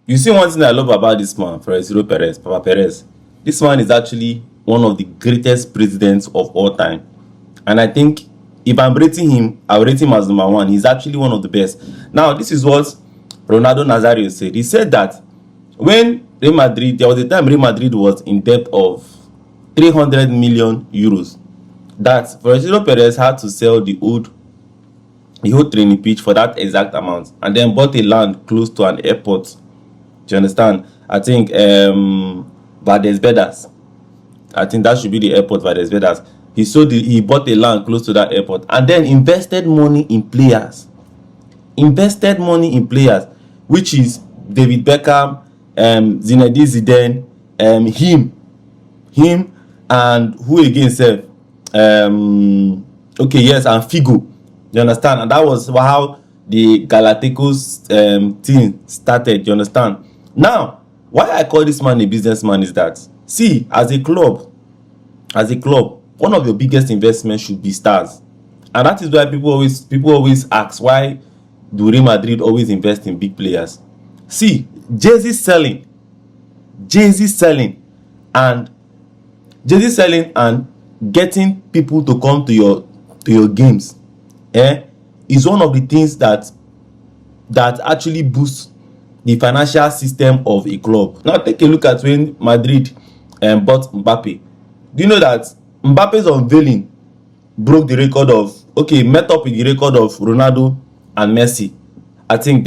You see, one thing I love about this man, Perez, Papa Perez. This man is actually one of the greatest presidents of all time. And I think if I'm rating him, I'll rate him as number one. He's actually one of the best. Now, this is what Ronaldo Nazario said. He said that when Real Madrid, there was a time Real Madrid was in debt of 300 million euros. That Florentino Perez had to sell the whole training pitch for that exact amount, and then bought a land close to an airport. Do you understand? I think Valdez Vedas. I think that should be the airport, Valdez Vedas. He bought a land close to that airport and then invested money in players. Invested money in players, which is David Beckham, Zinedine Zidane, him, and who again said, okay, yes, and Figo. You understand? And that was how the Galacticos team started. You understand? Now, why I call this man a businessman is that, see, as a club, one of your biggest investments should be stars. And that is why people always ask, why do Real Madrid always invest in big players? See, Jay-Z selling and getting people to come to your games is one of the things that actually boosts the financial system of a club. Now take a look at when Madrid bought Mbappe. Do you know that Mbappe's unveiling broke the record of, met up with the record of Ronaldo and Messi? I think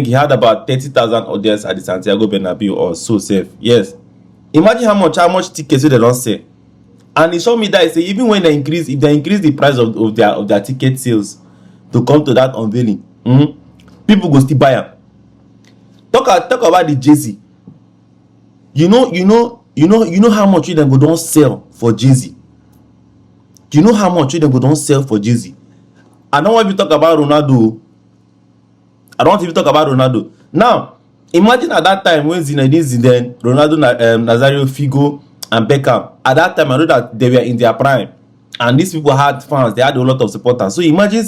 he had about 30,000 audience at the Santiago Bernabeu or so safe. Yes. Imagine how much tickets they don't sell. And he showed me that he say even when they increase the price of their ticket sales to come to that unveiling, people go still buy them. Talk about the Jay-Z. You know how much them go don't sell for Jay-Z. Do you know how much them go don't sell for Jay-Z? I don't want to talk about Ronaldo. Now, imagine at that time when Zinedine Zidane, Ronaldo, Nazario, Figo, and Beckham. At that time, I know that they were in their prime, and these people had fans. They had a lot of supporters. So imagine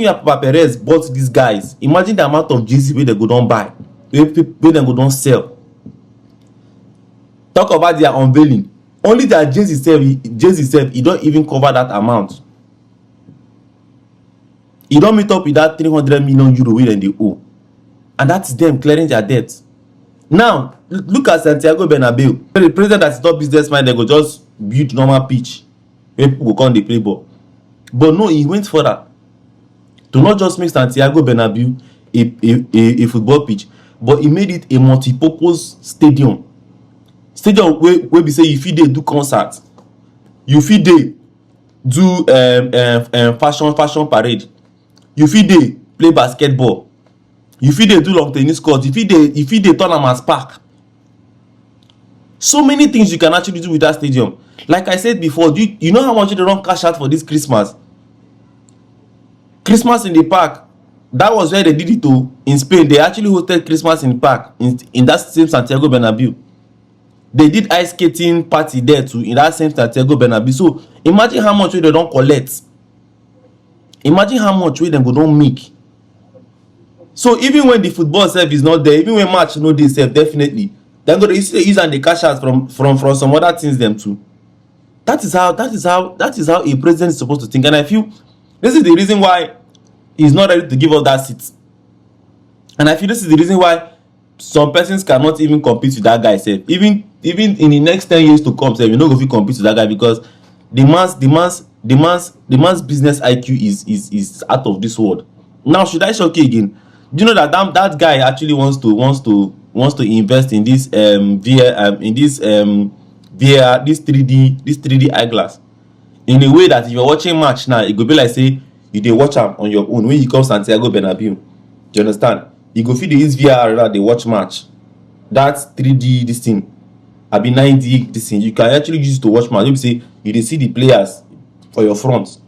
your Papa Perez bought these guys. Imagine the amount of Jay-Z where they go don't buy, where they go don't sell. Talk about their unveiling. Only that Jay-Z self, he don't even cover that amount. He don't meet up with that 300 million euro where they owe, and that's them clearing their debts. Now, look at Santiago Bernabeu. The president that's not businessman, they go just build normal pitch where people go come they play ball. But no, he went further to not just make Santiago Bernabeu a football pitch, but he made it a multi-purpose stadium. Where we say if you do concert, you fit dey do fashion parade, you fit dey play basketball, you fit dey do long tennis court, you fit dey tournament park. So many things you can actually do with that stadium. Like I said before, you know how much they don't cash out for this Christmas in the park. That was where they did it too. In Spain, they actually hosted Christmas in the park in that same Santiago Bernabeu. They did ice skating party there too in that same Santiago Bernabeu. So imagine how much they don't collect. Imagine how much they go don't make. So even when the football self is not there, even when match no dey self, definitely then go to use and the cash out from some other things them too. That is how a president is supposed to think. And I feel this is the reason why he's not ready to give up that seat. And I feel this is the reason why some persons cannot even compete with that guy self. Even in the next 10 years to come, self, you're not going to compete with that guy, because the man's business IQ is out of this world. Now, should I shock you again? Do you know that guy actually wants to invest in this VR, this 3D eyeglass, in a way that if you're watching match now, it could be like say you dey watch them on your own when you come Santiago Bernabeu. Do you understand? You go fit dey use VR, they watch match. That's 3D this thing. I be 9D this thing. You can actually use it to watch match. Let me say you dey see the players for your front.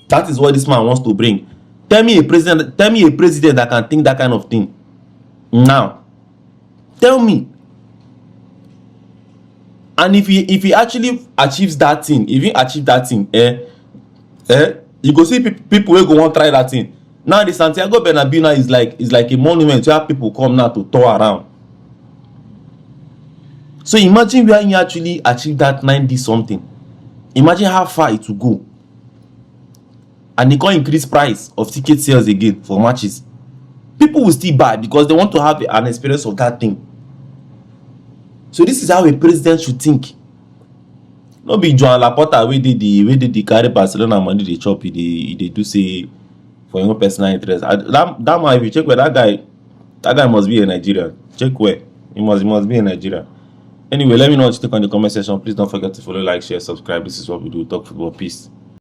That is what this man wants to bring. Tell me a president that can think that kind of thing. Now, tell me. And if he actually achieves that thing, you go see people who go want try that thing. Now the Santiago Bernabeu now is like a monument where people come now to tour around. So imagine where he actually achieved that 90 something. Imagine how far it will go. And they can't increase price of ticket sales again for matches. People will still buy because they want to have an experience of that thing. So this is how a president should think. No be Joan Laporta wey dey the carry Barcelona money dey chop, he dey do say for your own personal interest. That man, if you check where that guy must be a Nigerian. Check where he must be a Nigerian. Anyway, let me know what you think on the comment section. Please don't forget to follow, like, share, subscribe. This is what we do. Talk football. Peace.